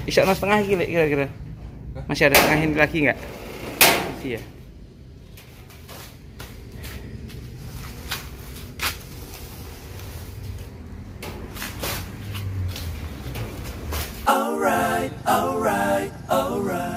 Isok no setengah iki Lek, kira-kira. Masih ada setengah ini lagi nggak? Masih ya. Alright, alright, alright.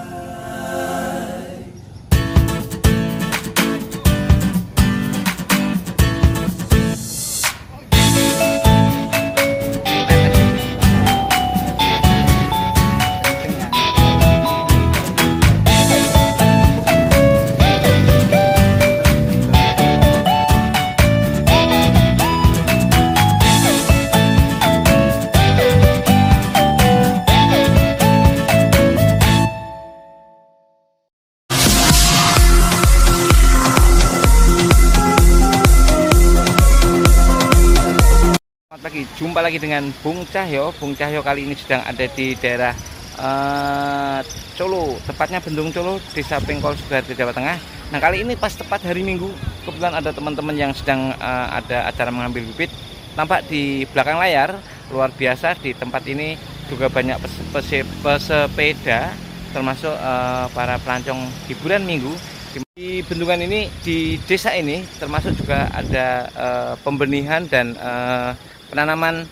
Selamat pagi, jumpa lagi dengan Bung Cahyo. Bung Cahyo kali ini sedang ada di daerah Colo, tepatnya Bendung Colo, Desa Pengkol, Sukoharjo, Jawa Tengah. Nah kali ini pas tepat hari Minggu, kebetulan ada teman-teman yang sedang ada acara mengambil bibit. Tampak di belakang layar, luar biasa di tempat ini juga banyak pesepeda, termasuk para pelancong hiburan minggu. Di bendungan ini, di desa ini, termasuk juga ada pembenihan dan penanaman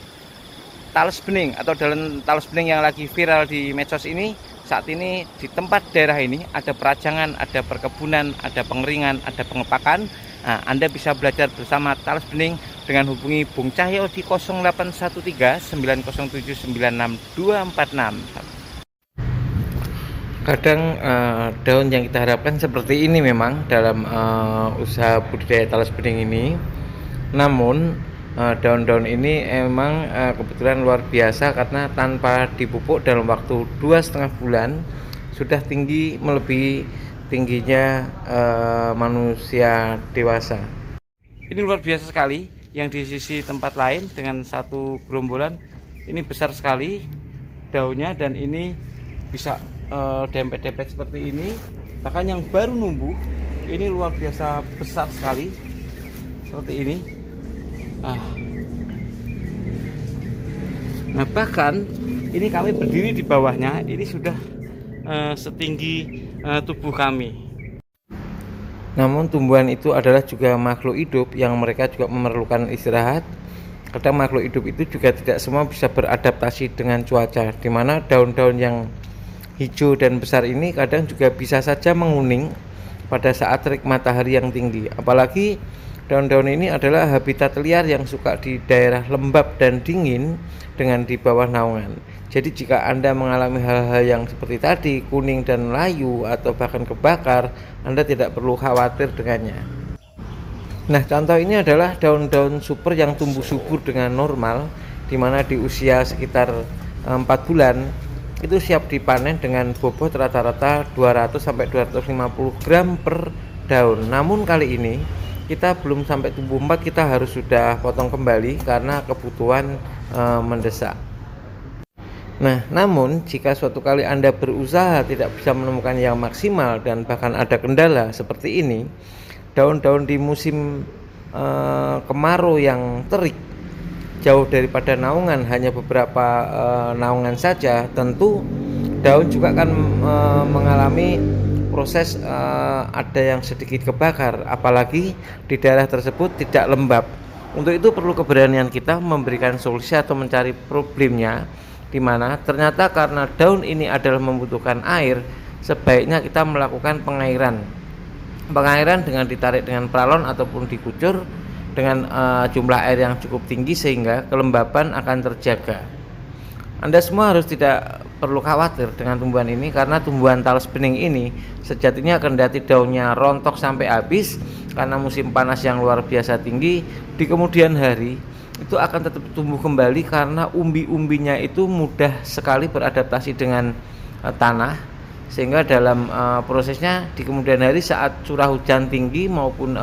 talas bening atau daun talas bening yang lagi viral di medsos ini. Saat ini di tempat daerah ini ada perajangan, ada perkebunan, ada pengeringan, ada pengepakan. Nah, Anda bisa belajar bersama talas bening dengan hubungi Bung Cahyo di 0813 907 96246. Kadang daun yang kita harapkan seperti ini memang dalam usaha budidaya talas bening ini. Namun daun-daun ini emang kebetulan luar biasa karena tanpa dipupuk dalam waktu 2,5 bulan sudah tinggi melebihi tingginya manusia dewasa. Ini luar biasa sekali. Yang di sisi tempat lain dengan satu gerombolan ini besar sekali daunnya, dan ini bisa dempet-dempet seperti ini. Bahkan yang baru numbuh ini luar biasa besar sekali seperti ini. Nah bahkan ini kami berdiri di bawahnya, ini sudah setinggi tubuh kami. Namun tumbuhan itu adalah juga makhluk hidup yang mereka juga memerlukan istirahat. Kadang makhluk hidup itu juga tidak semua bisa beradaptasi dengan cuaca, di mana daun-daun yang hijau dan besar ini kadang juga bisa saja menguning pada saat terik matahari yang tinggi. Apalagi daun-daun ini adalah habitat liar yang suka di daerah lembab dan dingin dengan di bawah naungan. Jadi jika Anda mengalami hal-hal yang seperti tadi, kuning dan layu atau bahkan kebakar, Anda tidak perlu khawatir dengannya. Nah, contoh ini adalah daun-daun super yang tumbuh subur dengan normal, di mana di usia sekitar 4 bulan itu siap dipanen dengan bobot rata-rata 200 sampai 250 gram per daun. Namun kali ini kita belum sampai tumbuh 4, kita harus sudah potong kembali karena kebutuhan mendesak. Nah, namun jika suatu kali Anda berusaha tidak bisa menemukan yang maksimal dan bahkan ada kendala seperti ini, daun-daun di musim kemarau yang terik jauh daripada naungan, hanya beberapa naungan saja, tentu daun juga akan mengalami proses ada yang sedikit kebakar, apalagi di daerah tersebut tidak lembab. Untuk itu perlu keberanian kita memberikan solusi atau mencari problemnya, di mana ternyata karena daun ini adalah membutuhkan air, sebaiknya kita melakukan pengairan dengan ditarik dengan paralon ataupun dikucur dengan jumlah air yang cukup tinggi sehingga kelembaban akan terjaga. Anda semua harus tidak perlu khawatir dengan tumbuhan ini, karena tumbuhan talas bening ini sejatinya kendati daunnya rontok sampai habis karena musim panas yang luar biasa tinggi, di kemudian hari itu akan tetap tumbuh kembali karena umbi-umbinya itu mudah sekali beradaptasi dengan tanah, sehingga dalam prosesnya di kemudian hari saat curah hujan tinggi maupun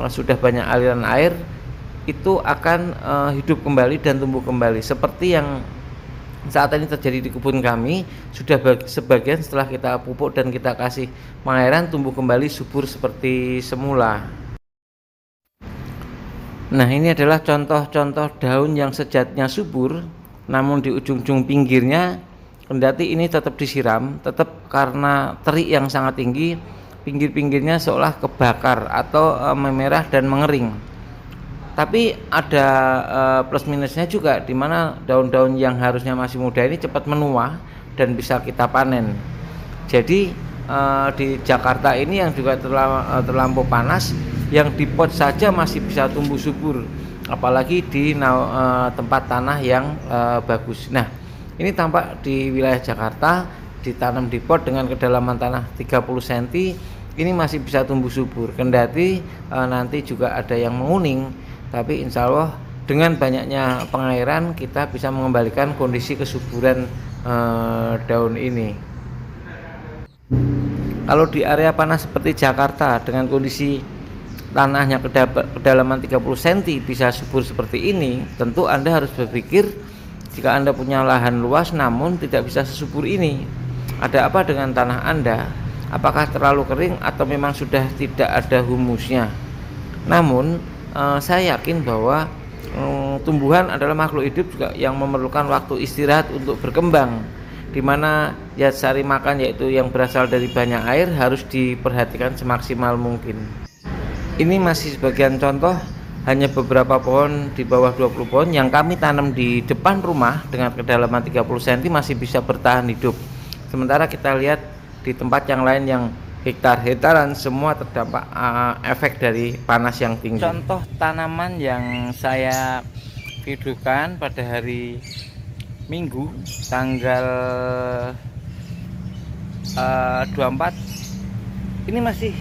sudah banyak aliran air itu akan hidup kembali dan tumbuh kembali seperti yang saat ini terjadi di kebun kami. Sudah sebagian setelah kita pupuk dan kita kasih pengairan tumbuh kembali subur seperti semula. Nah, ini adalah contoh-contoh daun yang sejatinya subur, namun di ujung-ujung pinggirnya kendati ini tetap disiram, tetap karena terik yang sangat tinggi, pinggir-pinggirnya seolah kebakar atau memerah dan mengering. Tapi ada plus minusnya juga, di mana daun-daun yang harusnya masih muda ini cepat menua dan bisa kita panen. Jadi di Jakarta ini yang juga terlampau panas, yang di pot saja masih bisa tumbuh subur, apalagi di tempat tanah yang bagus. Nah, ini tampak di wilayah Jakarta ditanam di pot dengan kedalaman tanah 30 cm, ini masih bisa tumbuh subur. Kendati nanti juga ada yang menguning, tapi insya Allah dengan banyaknya pengairan kita bisa mengembalikan kondisi kesuburan daun ini. Kalau di area panas seperti Jakarta dengan kondisi tanahnya kedalaman 30 cm bisa subur seperti ini, tentu Anda harus berpikir, jika Anda punya lahan luas namun tidak bisa sesubur ini, ada apa dengan tanah Anda? Apakah terlalu kering atau memang sudah tidak ada humusnya? Namun saya yakin bahwa tumbuhan adalah makhluk hidup juga yang memerlukan waktu istirahat untuk berkembang, di mana zat sari makan yaitu yang berasal dari banyak air harus diperhatikan semaksimal mungkin. Ini masih sebagian contoh, hanya beberapa pohon di bawah 20 pohon yang kami tanam di depan rumah dengan kedalaman 30 cm masih bisa bertahan hidup. Sementara kita lihat di tempat yang lain yang hektar-hektaran semua terdampak efek dari panas yang tinggi. Contoh tanaman yang saya videokan pada hari Minggu tanggal 24 ini masih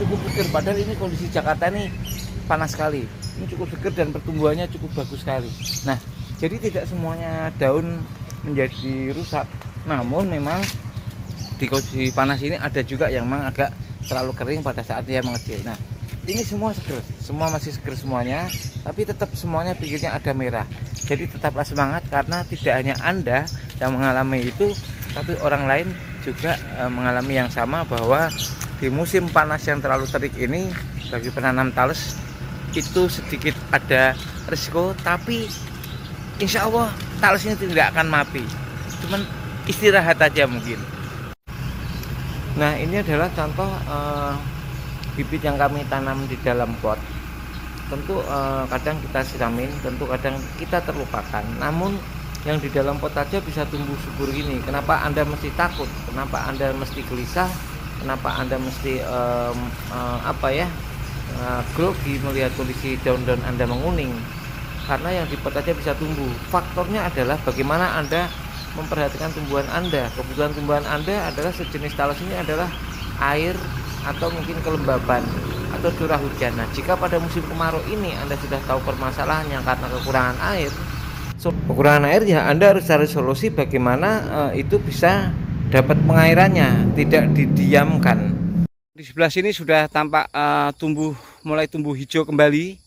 cukup seger, padahal ini kondisi Jakarta ini panas sekali. Ini cukup seger dan pertumbuhannya cukup bagus sekali. Nah, jadi tidak semuanya daun menjadi rusak, namun memang di kondisi panas ini ada juga yang memang agak terlalu kering pada saat dia mengecil. Nah, ini semua seger, semua masih seger semuanya, tapi tetap semuanya pinggirnya ada merah. Jadi tetaplah semangat, karena tidak hanya Anda yang mengalami itu, tapi orang lain juga mengalami yang sama, bahwa di musim panas yang terlalu terik ini bagi penanam talas itu sedikit ada risiko, tapi insya Allah talas ini tidak akan mati, cuman istirahat aja mungkin. Nah, ini adalah contoh bibit yang kami tanam di dalam pot. Tentu kadang kita siramin, tentu kadang kita terlupakan. Namun yang di dalam pot saja bisa tumbuh subur ini. Kenapa Anda mesti takut? Kenapa Anda mesti gelisah? Kenapa Anda mesti grogi melihat kondisi daun-daun Anda menguning? Karena yang di pot saja bisa tumbuh. Faktornya adalah bagaimana Anda memperhatikan tumbuhan Anda. Kebutuhan tumbuhan Anda adalah sejenis talas ini adalah air atau mungkin kelembaban atau curah hujan. Nah, jika pada musim kemarau ini Anda sudah tahu permasalahannya karena kekurangan air, kekurangan air ya Anda harus cari solusi bagaimana itu bisa dapat pengairannya, tidak didiamkan. Di sebelah sini sudah tampak mulai tumbuh hijau kembali.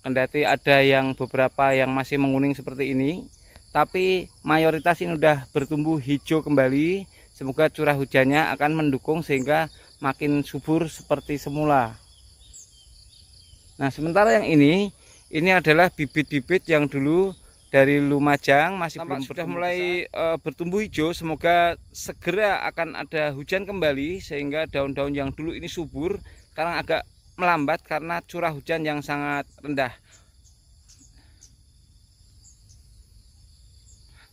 Kendati ada yang beberapa yang masih menguning seperti ini, tapi mayoritas ini sudah bertumbuh hijau kembali. Semoga curah hujannya akan mendukung sehingga makin subur seperti semula. Nah, sementara yang ini adalah bibit-bibit yang dulu dari Lumajang masih belum sudah mulai bertumbuh hijau. Semoga segera akan ada hujan kembali sehingga daun-daun yang dulu ini subur sekarang agak melambat karena curah hujan yang sangat rendah.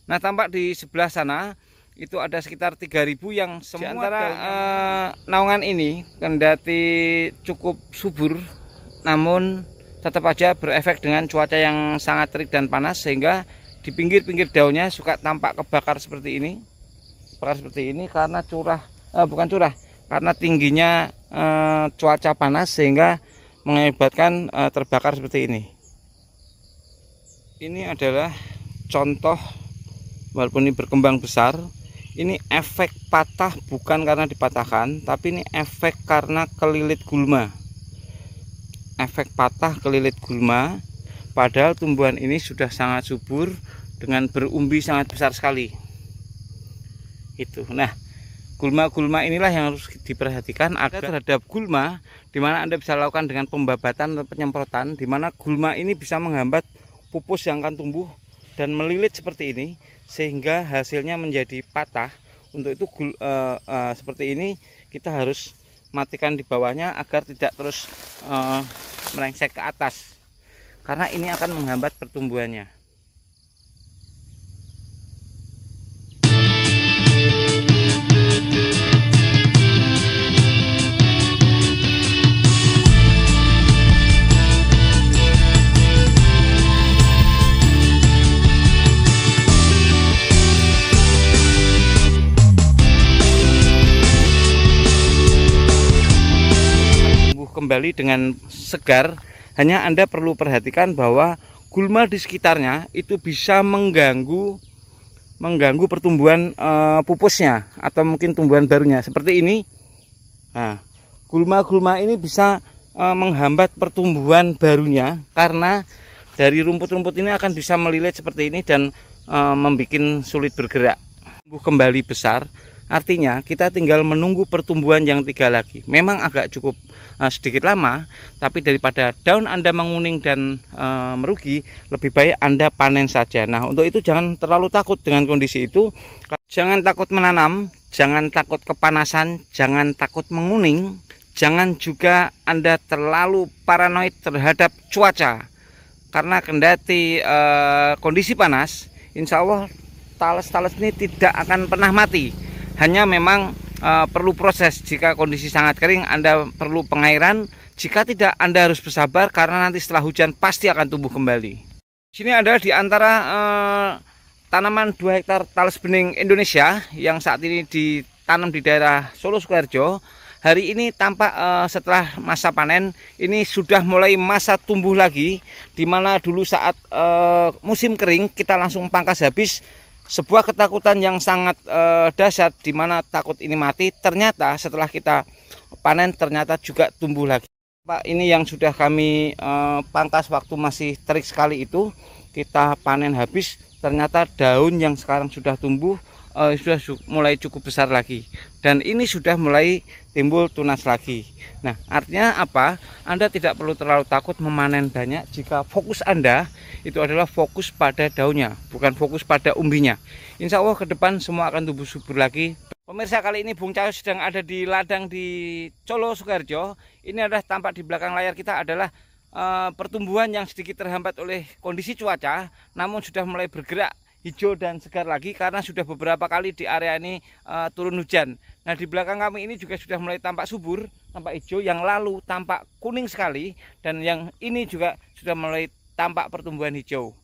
Nah, tampak di sebelah sana itu ada sekitar 3.000 yang semua antara naungan ini kendati cukup subur, namun tetap aja berefek dengan cuaca yang sangat terik dan panas, sehingga di pinggir-pinggir daunnya suka tampak kebakar seperti ini. Kebakar seperti ini karena karena tingginya cuaca panas sehingga mengakibatkan terbakar seperti ini. Ini adalah contoh, walaupun ini berkembang besar, ini efek patah bukan karena dipatahkan, tapi ini efek karena kelilit gulma. Efek patah kelilit gulma, padahal tumbuhan ini sudah sangat subur dengan berumbi sangat besar sekali. Itu. Nah, gulma-gulma inilah yang harus diperhatikan agar terhadap gulma, di mana Anda bisa lakukan dengan pembabatan atau penyemprotan, di mana gulma ini bisa menghambat pupus yang akan tumbuh dan melilit seperti ini sehingga hasilnya menjadi patah. Untuk itu seperti ini kita harus matikan di bawahnya agar tidak terus melengsek ke atas, karena ini akan menghambat pertumbuhannya. Kembali dengan segar, hanya Anda perlu perhatikan bahwa gulma di sekitarnya itu bisa mengganggu pertumbuhan pupusnya atau mungkin tumbuhan barunya seperti ini. Nah, gulma-gulma ini bisa menghambat pertumbuhan barunya karena dari rumput-rumput ini akan bisa melilit seperti ini dan membuat sulit bergerak. Tumbuh kembali besar, artinya kita tinggal menunggu pertumbuhan yang 3 lagi. Memang agak cukup sedikit lama, tapi daripada daun Anda menguning dan merugi, lebih baik Anda panen saja. Nah, untuk itu jangan terlalu takut dengan kondisi itu. Jangan takut menanam, jangan takut kepanasan, jangan takut menguning, jangan juga Anda terlalu paranoid terhadap cuaca. Karena kendati kondisi panas, insya Allah talas-talas ini tidak akan pernah mati. Hanya memang perlu proses. Jika kondisi sangat kering, Anda perlu pengairan. Jika tidak, Anda harus bersabar karena nanti setelah hujan pasti akan tumbuh kembali. Sini adalah di antara tanaman 2 hektar talas bening Indonesia yang saat ini ditanam di daerah Solo Sukoharjo. Hari ini tampak setelah masa panen ini sudah mulai masa tumbuh lagi, dimana dulu saat musim kering kita langsung pangkas habis. Sebuah ketakutan yang sangat dahsyat, di mana takut ini mati, ternyata setelah kita panen ternyata juga tumbuh lagi. Pak, ini yang sudah kami pangkas waktu masih terik sekali itu, kita panen habis, ternyata daun yang sekarang sudah tumbuh sudah mulai cukup besar lagi, dan ini sudah mulai timbul tunas lagi. Nah, artinya apa? Anda tidak perlu terlalu takut memanen banyak jika fokus Anda itu adalah fokus pada daunnya, bukan fokus pada umbinya. Insya Allah ke depan semua akan tumbuh subur lagi. Pemirsa, kali ini Bung Cahyo sedang ada di ladang di Solo Sukoharjo. Ini adalah tampak di belakang layar kita adalah pertumbuhan yang sedikit terhambat oleh kondisi cuaca, namun sudah mulai bergerak hijau dan segar lagi karena sudah beberapa kali di area ini turun hujan. Nah, di belakang kami ini juga sudah mulai tampak subur, tampak hijau, yang lalu tampak kuning sekali, dan yang ini juga sudah mulai tampak pertumbuhan hijau.